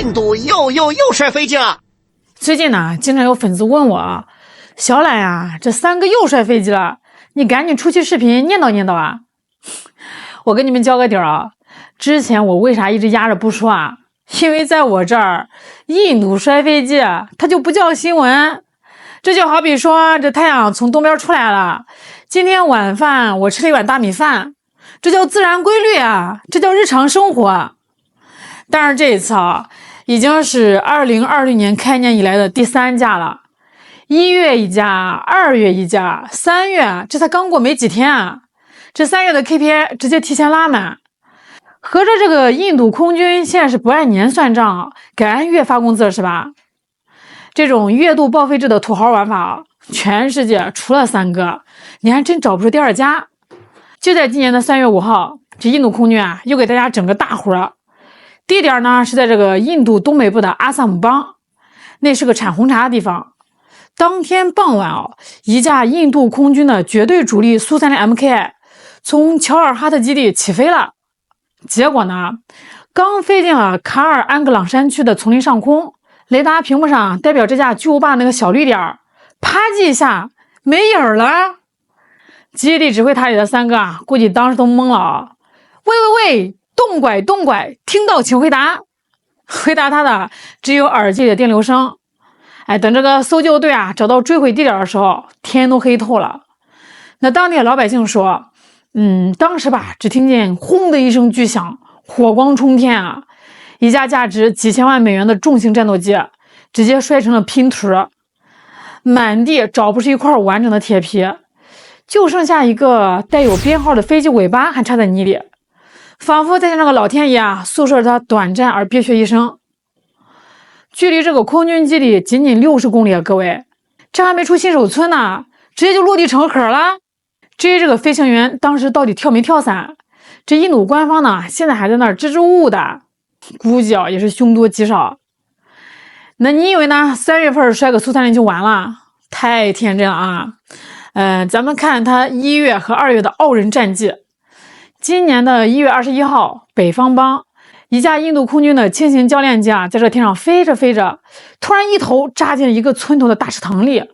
印度又摔飞机了。最近呢，经常有粉丝问我，小懒呀，这3个又摔飞机了，你赶紧出期视频念叨念叨啊！我跟你们交个底儿啊，之前我为啥一直压着不说啊？因为在我这儿，印度摔飞机它就不叫新闻，这就好比说这太阳从东边出来了，今天晚饭我吃了一碗大米饭，这叫自然规律啊，这叫日常生活。但是这一次啊，已经是2020年开年以来的第3架了，1月一架，2月一架，3月这才刚过没几天啊，这3月的 KPI 直接提前拉满。合着这个印度空军现在是不按年算账，改按月发工资了是吧？这种月度报废制的土豪玩法，全世界除了3个，你还真找不出第2家。就在今年的3月5号，这印度空军又给大家整个大活，地点呢是在这个印度东北部的阿萨姆邦，那是个产红茶的地方。当天傍晚一架印度空军的绝对主力苏30 MKI 从乔尔哈特基地起飞了。结果呢，刚飞进了卡尔安格朗山区的丛林上空，雷达屏幕上代表这架巨无霸那个小绿点啪叽一下没影了。基地指挥塔里的3个估计当时都懵了喂，动拐，听到请回答。回答他的只有耳机里的电流声。等这个搜救队找到坠毁地点的时候，天都黑透了。那当地的老百姓说，当时只听见轰的一声巨响，火光冲天啊！一架价值几千万美元的重型战斗机直接摔成了拼图，满地找不出一块完整的铁皮，就剩下一个带有编号的飞机尾巴还插在泥里，仿佛在向那个老天爷诉说着他短暂而憋屈一生。距离这个空军基地仅仅60公里啊，各位，这还没出新手村呢，直接就落地成盒了。至于这个飞行员当时到底跳没跳伞，这印度官方呢现在还在那儿支支吾吾的，估计也是凶多吉少。那你以为呢？3月份摔个苏30就完了？太天真了啊！咱们看他1月和2月的傲人战绩。今年的1月21号，北方邦一架印度空军的轻型教练机在这天上飞着，突然一头扎进了一个村头的大池塘里，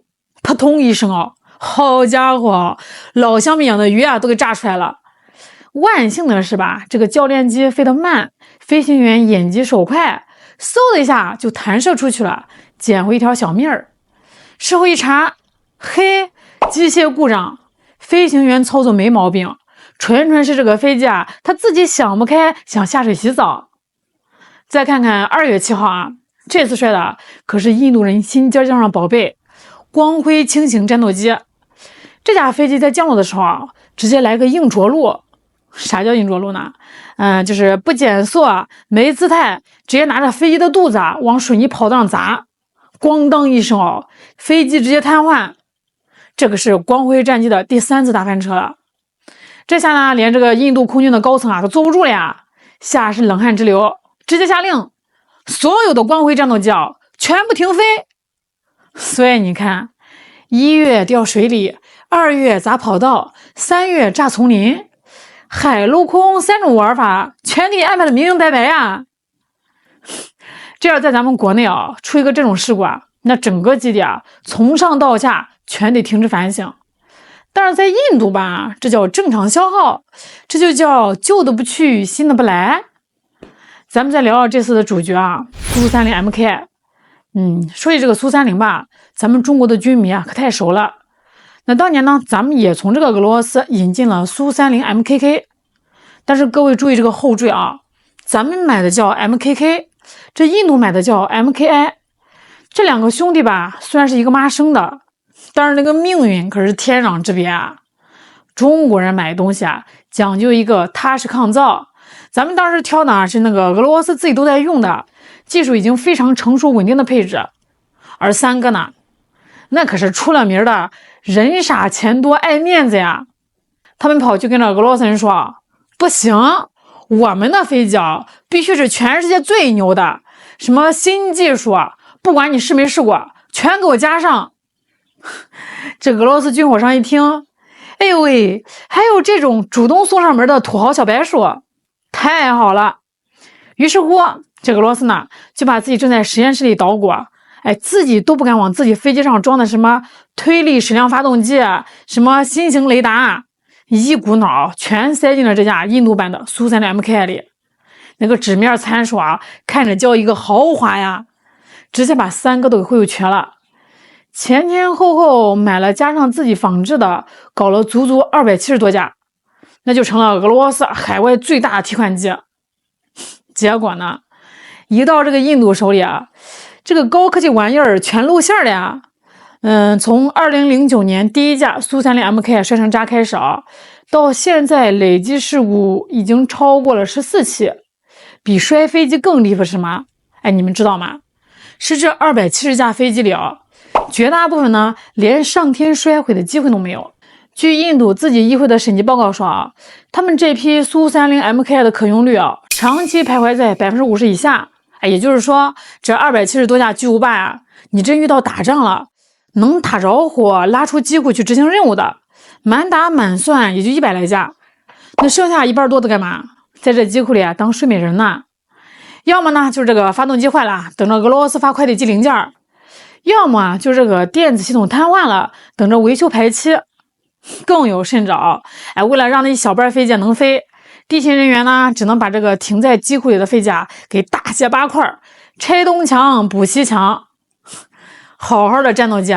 扑通一声好家伙，老香米养的鱼都给炸出来了。万幸的是吧，这个教练机飞得慢，飞行员眼疾手快，嗖的一下就弹射出去了，捡回一条小命儿。事后一查，嘿，机械故障，飞行员操作没毛病，纯是这个飞机他自己想不开，想下水洗澡。再看看2月7号这次摔的可是印度人心尖上的宝贝，光辉轻型战斗机。这架飞机在降落的时候直接来个硬着陆。啥叫硬着陆呢？就是不减速没姿态，直接拿着飞机的肚子往水泥跑道上砸，咣当一声飞机直接瘫痪。这个是光辉战机的第3次大翻车了。这下呢，连这个印度空军的高层都坐不住了呀，下是冷汗直流，直接下令所有的光辉战斗机全部停飞。所以你看，1月掉水里，2月砸跑道，3月炸丛林，海陆空3种玩法全给你安排的明明白白呀。这要在咱们国内出一个这种事故那整个基地从上到下全得停止反省。但是在印度这叫正常消耗，这就叫旧的不去，新的不来。咱们再聊聊这次的主角苏30 MKI。说起这个苏30咱们中国的军迷可太熟了。那当年呢，咱们也从这个俄罗斯引进了苏30 MKK， 但是各位注意这个后缀咱们买的叫 MKK， 这印度买的叫 MKI。这2个兄弟虽然是一个妈生的，但是那个命运可是天壤之别中国人买东西讲究一个踏实抗造，咱们当时挑的是那个俄罗斯自己都在用的，技术已经非常成熟稳定的配置。而3个呢，那可是出了名的人傻钱多爱面子呀。他们跑去跟着俄罗斯人说，不行，我们的飞机必须是全世界最牛的，什么新技术不管你试没试过，全给我加上。这俄罗斯军火商一听，哎呦喂，还有这种主动送上门的土豪小白鼠，太好了。于是乎，这俄罗斯呢就把自己正在实验室里捣鼓，自己都不敢往自己飞机上装的什么推力矢量发动机，什么新型雷达，一股脑全塞进了这架印度版的苏30 MKI 里。那个纸面参数看着叫一个豪华呀，直接把三哥都给忽悠瘸了。前前后后买了加上自己仿制的，搞了足足270多架，那就成了俄罗斯海外最大的提款机。结果呢，一到这个印度手里这个高科技玩意儿全露馅了呀。从2009年第一架苏30 MKI 摔成渣开始到现在累计事故已经超过了14起，比摔飞机更离谱是吗？你们知道吗？是这270架飞机里绝大部分呢连上天摔毁的机会都没有。据印度自己议会的审计报告说他们这批苏30 MKI 的可用率长期徘徊在50%以下。也就是说，这270多架巨无霸你真遇到打仗了，能打着火拉出机库去执行任务的，满打满算也就100来架。那剩下1半多的干嘛？在这机库里当睡美人呢。要么呢就是这个发动机坏了，等着俄罗斯发快递寄零件；要么就是这个电子系统瘫痪了，等着维修排期。更有甚者为了让那一小班飞机能飞，地勤人员呢只能把这个停在机库里的飞机给大卸8块，拆东墙补西墙。好好的战斗机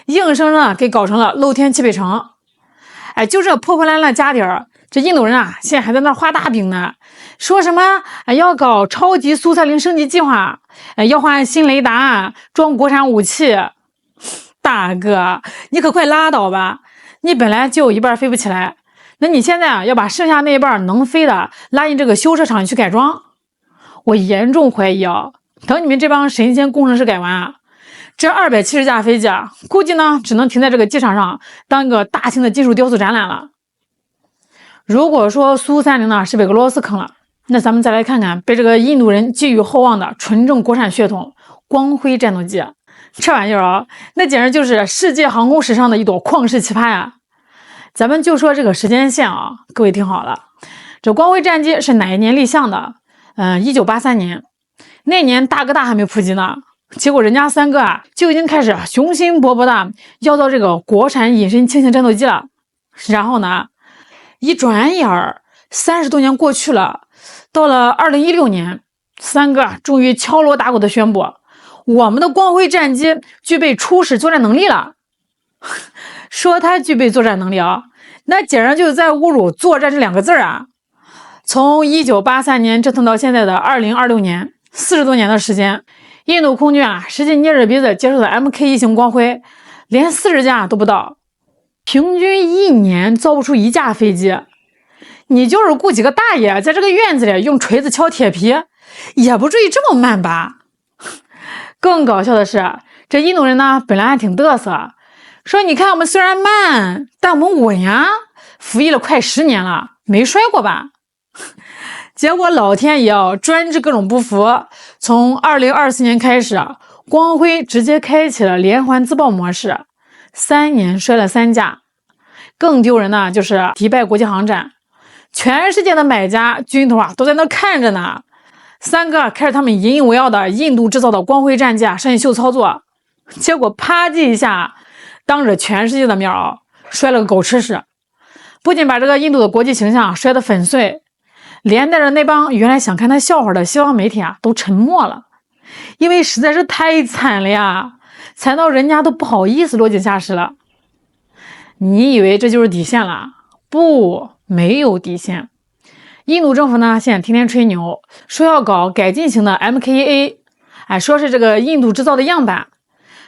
硬生生给搞成了露天汽配城。就这破破烂烂家底儿，这印度人现在还在那画大饼呢，说什么要搞超级苏30升级计划，要换新雷达，装国产武器。大哥，你可快拉倒吧！你本来就有一半飞不起来，那你现在要把剩下那一半能飞的拉进这个修车厂去改装。我严重怀疑等你们这帮神仙工程师改完这270架飞机估计呢只能停在这个机场上当个大型的金属雕塑展览了。如果说苏30呢是被俄罗斯坑了，那咱们再来看看被这个印度人寄予厚望的纯正国产血统光辉战斗机。这玩意儿那简直就是世界航空史上的一朵旷世奇葩呀。咱们就说这个时间线各位听好了，这光辉战机是哪一年立项的？1983年。那年大哥大还没普及呢，结果人家三哥就已经开始雄心勃勃的要造这个国产隐身轻型战斗机了。然后呢，一转眼30多年过去了，到了2016年，三哥终于敲锣打鼓的宣布，我们的光辉战机具备初始作战能力了。说他具备作战能力那简直就是在侮辱作战这2个字从1983年折腾到现在的2026年，40多年的时间，印度空军使劲捏着鼻子接受的 MK1型光辉连40架都不到，平均1年造不出1架飞机。你就是雇几个大爷在这个院子里用锤子敲铁皮，也不至于这么慢吧。更搞笑的是，这印度人呢本来还挺嘚瑟，说你看我们虽然慢，但我们稳呀，服役了快10年了，没摔过吧。结果老天爷专治各种不服，从2024年开始光辉直接开启了连环自爆模式，3年摔了3架。更丢人的就是迪拜国际航展，全世界的买家军头都在那看着呢。三哥开着他们引以为傲的印度制造的光辉战机上去秀操作，结果啪叽一下当着全世界的面摔了个狗吃屎，不仅把这个印度的国际形象摔得粉碎，连带着那帮原来想看他笑话的西方媒体都沉默了，因为实在是太惨了呀，惨到人家都不好意思落井下石了。你以为这就是底线了？不，没有底线。印度政府呢现在天天吹牛，说要搞改进型的 MK1A， 说是这个印度制造的样板，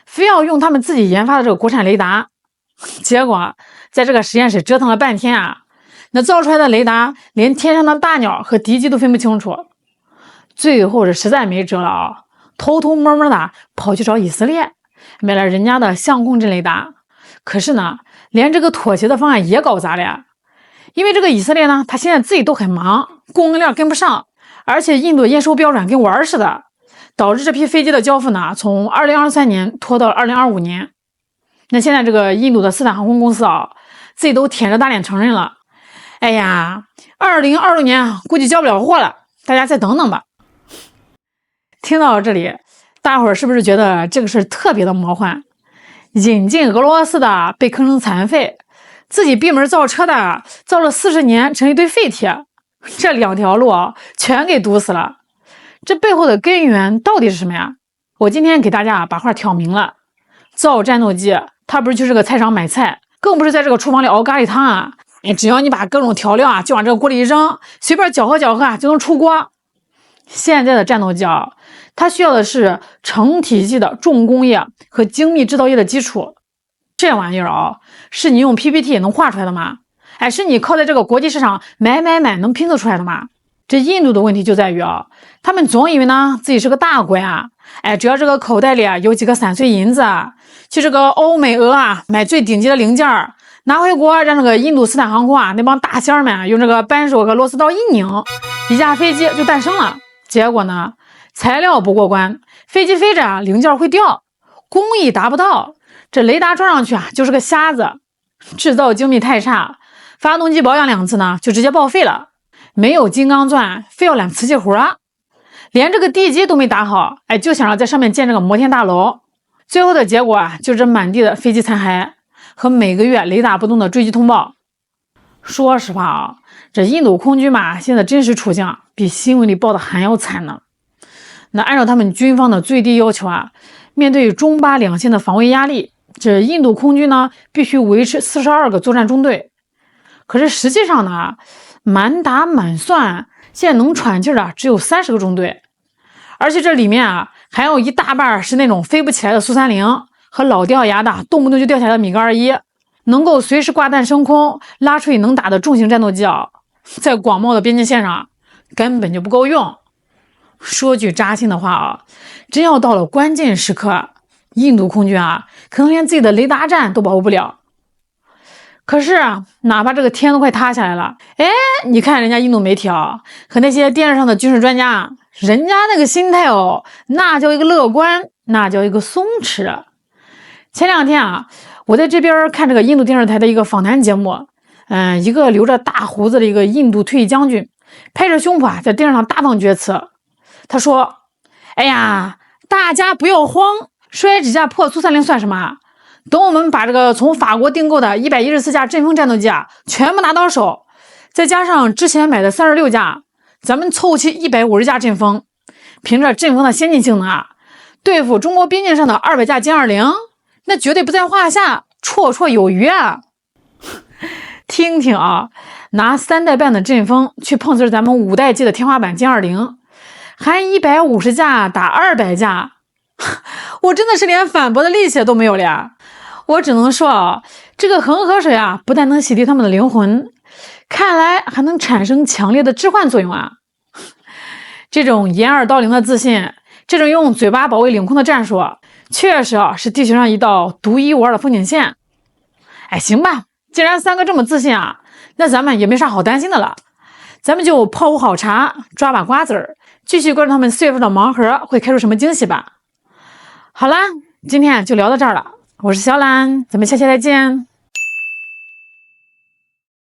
非要用他们自己研发的这个国产雷达。结果在这个实验室折腾了半天那造出来的雷达连天上的大鸟和敌机都分不清楚。最后是实在没辙了偷偷摸摸的跑去找以色列买了人家的相控阵雷达。可是呢，连这个妥协的方案也搞砸了因为这个以色列呢，他现在自己都很忙，供应链跟不上，而且印度验收标准跟玩似的，导致这批飞机的交付呢，从2023年拖到了2025年。那现在这个印度的斯坦航空公司自己都舔着大脸承认了，哎呀，2026年估计交不了货了，大家再等等吧。听到这里，大伙儿是不是觉得这个事儿特别的魔幻？引进俄罗斯的被坑成残废，自己闭门造车的造了40年成一堆废铁，这2条路全给堵死了。这背后的根源到底是什么呀？我今天给大家把话挑明了。造战斗机它不是就是个菜场买菜，更不是在这个厨房里熬咖喱汤啊！只要你把各种调料就往这个锅里一扔，随便搅和搅和就能出锅。现在的战斗机它需要的是成体系的重工业和精密制造业的基础。这玩意儿是你用 PPT 能画出来的吗？是你靠在这个国际市场买能拼凑出来的吗？这印度的问题就在于他们总以为呢自己是个大国呀，只要这个口袋里有几个散碎银子，去这个欧美俄买最顶级的零件，拿回国让这个印度斯坦航空那帮大仙儿们用这个扳手和螺丝刀一拧，一架飞机就诞生了。结果呢，材料不过关，飞机飞着零件会掉，工艺达不到，这雷达装上去就是个瞎子，制造精密太差，发动机保养2次呢就直接报废了。没有金刚钻，非要揽瓷器活，连这个地基都没打好，就想着在上面建这个摩天大楼。最后的结果就是满地的飞机残骸和每个月雷打不动的坠机通报。说实话这印度空军嘛，现在真实处境比新闻里报的还要惨呢。那按照他们军方的最低要求面对中巴两线的防卫压力，这印度空军呢必须维持42个作战中队。可是实际上呢，满打满算现在能喘气的只有30个中队，而且这里面还有一大半是那种飞不起来的苏30和老掉牙的动不动就掉下来的米格21，能够随时挂弹升空拉出去能打的重型战斗机在广袤的边境线上根本就不够用。说句扎心的话真要到了关键时刻，印度空军可能连自己的雷达站都保护不了。可是哪怕这个天都快塌下来了，你看人家印度媒体和那些电视上的军事专家，人家那个心态那叫一个乐观，那叫一个松弛。前2天我在这边看这个印度电视台的一个访谈节目，一个留着大胡子的一个印度退役将军拍着胸脯在电视上大放厥词。他说：哎呀，大家不要慌，摔几架破苏30算什么？等我们把这个从法国订购的114架阵风战斗机全部拿到手，再加上之前买的36架，咱们凑齐150架阵风，凭着阵风的先进性能对付中国边境上的200架歼20，那绝对不在话下，绰绰有余听听拿3代半的阵风去碰瓷咱们5代机的天花板歼20，还150架打200架，我真的是连反驳的力气都没有了呀。我只能说这个恒河水不但能洗涤他们的灵魂，看来还能产生强烈的置换作用这种掩耳盗铃的自信，这种用嘴巴保卫领空的战术，确实是地球上一道独一无二的风景线。行吧，既然3个这么自信那咱们也没啥好担心的了，咱们就泡壶好茶，抓把瓜子儿，继续关注他们4月份的盲盒会开出什么惊喜吧。好啦，今天就聊到这儿了，我是小懒，咱们下期再见。